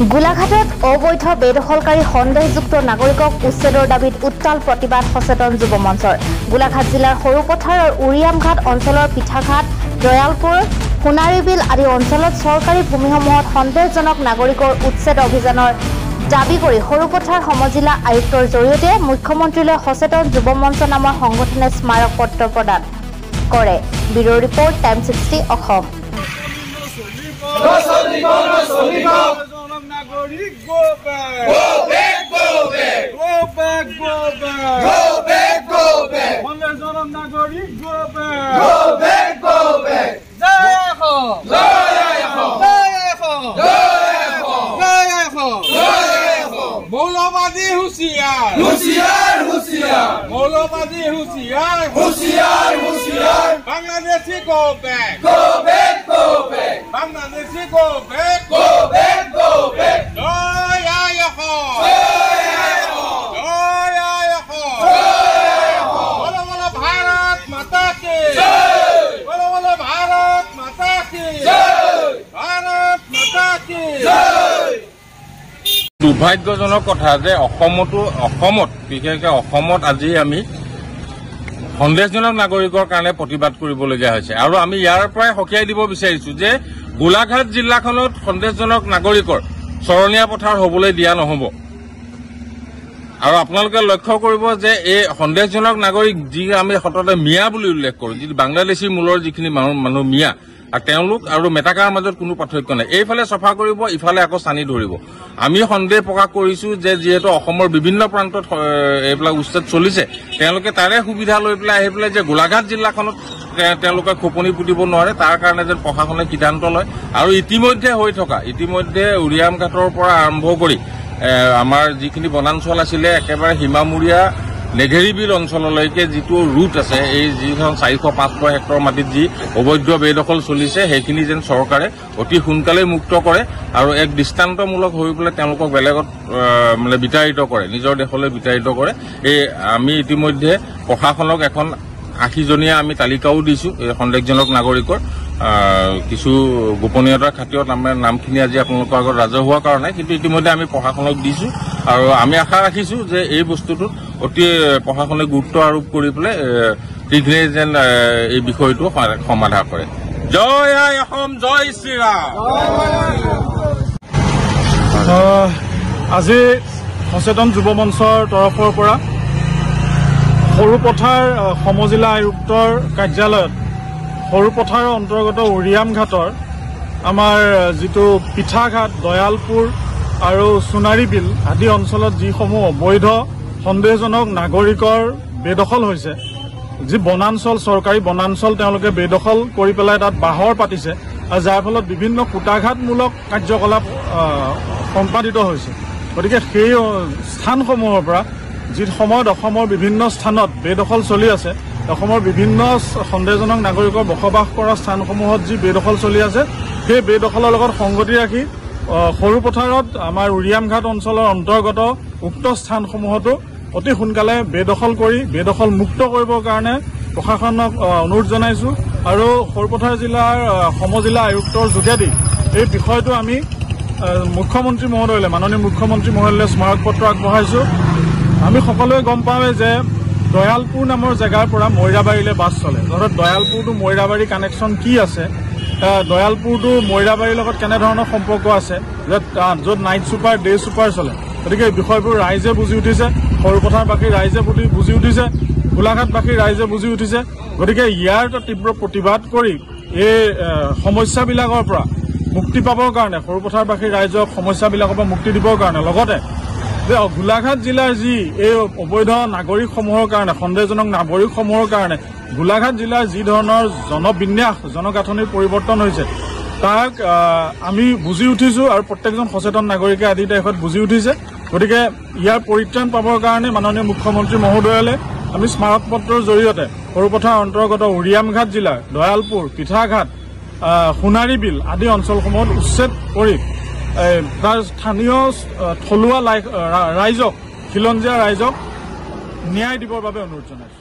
গোলাঘাটত অবৈধ বেদখলকাৰী সন্দেহযুক্ত নাগৰিকক উচ্ছেদৰ দাবীত উত্তাল প্ৰতিবাদ সচেতন যুৱ মঞ্চৰ। গোলাঘাট জিলাৰ সৰুপথাৰ আৰু উৰিয়ামঘাট অঞ্চলৰ পিঠাঘাট, দয়ালপুৰ, সোণাৰীবিল আদি অঞ্চলত চৰকাৰী ভূমিসমূহত সন্দেহজনক নাগৰিকৰ উচ্ছেদ অভিযানৰ দাবী কৰি সৰুপথাৰ সমজিলা আয়ুক্তৰ জৰিয়তে মুখ্যমন্ত্ৰীলৈ সচেতন যুৱ মঞ্চ নামৰ সংগঠনে স্মাৰক পত্ৰ প্ৰদান কৰে। Bureau report time 60 Assam. Go back! Go back! Go back! Go back! Go back! Go back! Go back! Monlezoram Nagori, go back! Go back! Go back! Jai-ho! Jai-ho! Jai-ho! Jai-ho! Jai-ho! Jai-ho! Maulawadi Hushiyar! Hushiyar! Hushiyar! Maulawadi Hushiyar! Hushiyar! Hushiyar! Bangladeshi go back! Go back! Go back! Bangladeshi go back! Go back! Go back! দুৰ্ভাগ্যজনক কথা যে অসমত বিশেষকৈ অসমত আজি আমি সন্দেহজনক নাগৰিকৰ কাৰণে প্ৰতিবাদ কৰিবলগীয়া হৈছে আৰু আমি ইয়াৰ পৰাই সকীয়াই দিব বিচাৰিছো যে গোলাঘাট জিলাখনত সন্দেহজনক নাগৰিকৰ চৰণীয়া পথাৰ হ'বলৈ দিয়া নহ'ব। আৰু আপোনালোকে লক্ষ্য কৰিব যে এই সন্দেহজনক নাগৰিক যি আমি সততে মিয়া বুলি উল্লেখ কৰোঁ, যি বাংলাদেশী মূলৰ যিখিনি মানুহ মিয়া, আৰু তেওঁলোক আৰু মেটাকাৰ মাজত কোনো পাৰ্থক্য নাই। এইফালে চফা কৰিব, ইফালে আকৌ চানি ধৰিব। আমি সন্দেহ প্ৰকাশ কৰিছোঁ যে যিহেতু অসমৰ বিভিন্ন প্ৰান্তত এইবিলাক উচ্ছেদ চলিছে, তেওঁলোকে তাৰে সুবিধা লৈ পেলাই আহি পেলাই যে গোলাঘাট জিলাখনত তেওঁলোকে খোপনি পুতিব নোৱাৰে, তাৰ কাৰণে যেন প্ৰশাসনে সিদ্ধান্ত লয়। আৰু ইতিমধ্যে উৰিয়ামঘাটৰ পৰা আৰম্ভ কৰি আমাৰ যিখিনি বনাঞ্চল আছিলে একেবাৰে সীমামূৰীয়া নেঘেৰিবিল অঞ্চললৈকে যিটো ৰুট আছে, এই যিখন 400-500 হেক্টৰ মাটিত যি অবৈধ বেদখল চলিছে সেইখিনি যেন চৰকাৰে অতি সোনকালে মুক্ত কৰে আৰু এক দৃষ্টান্তমূলক হৈ পেলাই তেওঁলোকক বেলেগত মানে বিতাড়িত কৰে, নিজৰ দেশলৈ বিতাড়িত কৰে। এই আমি ইতিমধ্যে প্ৰশাসনক এখন 80জনীয়া আমি তালিকাও দিছোঁ এই সন্দেহজনক নাগৰিকৰ। কিছু গোপনীয়তাৰ খাতিৰত আমাৰ নামখিনি আজি আপোনালোকৰ আগত ৰাজহুৱা কাৰণে, কিন্তু ইতিমধ্যে আমি প্ৰশাসনক দিছোঁ আৰু আমি আশা ৰাখিছোঁ যে এই বস্তুটোত অতি প্ৰশাসনে গুৰুত্ব আৰোপ কৰি পেলাই শীঘ্ৰে যেন এই বিষয়টো সমাধান কৰে। জয় আই অসম, জয় শ্ৰীৰাম। আজি সচেতন যুৱ মঞ্চৰ তৰফৰ পৰা সৰুপথাৰ সমজিলা আয়ুক্তৰ কাৰ্যালয়ত সৰুপথাৰৰ অন্তৰ্গত উৰিয়ামঘাটৰ আমাৰ যিটো পিঠাঘাট, দয়ালপুৰ আৰু সোণাৰীবিল আদি অঞ্চলত যিসমূহ অবৈধ সন্দেহজনক নাগৰিকৰ বেদখল হৈছে, যি বনাঞ্চল চৰকাৰী বনাঞ্চল তেওঁলোকে বেদখল কৰি পেলাই তাত বাহৰ পাতিছে আৰু যাৰ ফলত বিভিন্ন কুটাঘাতমূলক কাৰ্যকলাপ সম্পাদিত হৈছে। গতিকে সেই স্থানসমূহৰ পৰা যি সময়ত অসমৰ বিভিন্ন স্থানত বেদখল চলি আছে, অসমৰ বিভিন্ন সন্দেহজনক নাগৰিকৰ বসবাস কৰা স্থানসমূহত যি বেদখল চলি আছে, সেই বেদখলৰ লগত সংগতি ৰাখি সৰুপথাৰত আমাৰ উৰিয়ামঘাট অঞ্চলৰ অন্তৰ্গত উক্ত স্থানসমূহতো অতি সোনকালে বেদখল কৰি বেদখল মুক্ত কৰিবৰ কাৰণে প্ৰশাসনক অনুৰোধ জনাইছোঁ আৰু সৰুপথাৰ জিলাৰ সমজিলা আয়ুক্তৰ যোগেদি এই বিষয়টো আমি মুখ্যমন্ত্ৰী মহোদয়লৈ, মাননীয় মুখ্যমন্ত্ৰী মহোদয়লৈ স্মাৰক পত্ৰ আগবঢ়াইছোঁ। আমি সকলোৱে গম পাওঁৱে যে দয়ালপুৰ নামৰ জেগাৰ পৰা মৈৰাবাৰীলৈ বাছ চলে। ধৰক দয়ালপুৰ টু মৈৰাবাৰী কানেকশ্যন কি আছে, দয়ালপুৰ টু মৈৰাবাৰীৰ লগত কেনেধৰণৰ সম্পৰ্ক আছে, য'ত নাইট ছুপাৰ, ডে ছুপাৰ চলে। গতিকে এই বিষয়বোৰ ৰাইজে বুজি উঠিছে, সৰুপথাৰবাসীৰ ৰাইজে বুজি উঠিছে, গোলাঘাটবাসীৰ ৰাইজে বুজি উঠিছে। গতিকে ইয়াৰ এটা তীব্ৰ প্ৰতিবাদ কৰি এই সমস্যাবিলাকৰ পৰা মুক্তি পাবৰ কাৰণে, সৰুপথাৰবাসীৰ ৰাইজক সমস্যাবিলাকৰ পৰা মুক্তি দিবৰ কাৰণে, লগতে যে গোলাঘাট জিলাৰ যি এই অবৈধ নাগৰিকসমূহৰ কাৰণে, সন্দেহজনক নাগৰিকসমূহৰ কাৰণে গোলাঘাট জিলাৰ যি ধৰণৰ জনবিন্যাস, জনগাঁথনিৰ পৰিৱৰ্তন হৈছে তাক আমি বুজি উঠিছোঁ আৰু প্ৰত্যেকজন সচেতন নাগৰিকে আজি তাৰিখত বুজি উঠিছে। গতিকে ইয়াৰ পৰিত্ৰাণ পাবৰ কাৰণে মাননীয় মুখ্যমন্ত্ৰী মহোদয়লৈ আমি স্মাৰক পত্ৰৰ জৰিয়তে সৰুপথাৰ অন্তৰ্গত উৰিয়ামঘাট জিলাৰ দয়ালপুৰ, পিঠাঘাট, সোণাৰীবিল আদি অঞ্চলসমূহত উচ্ছেদ কৰি তাৰ স্থানীয় থলুৱা ৰাইজক, খিলঞ্জীয়া ৰাইজক ন্যায় দিবৰ বাবে অনুৰোধ জনাইছোঁ।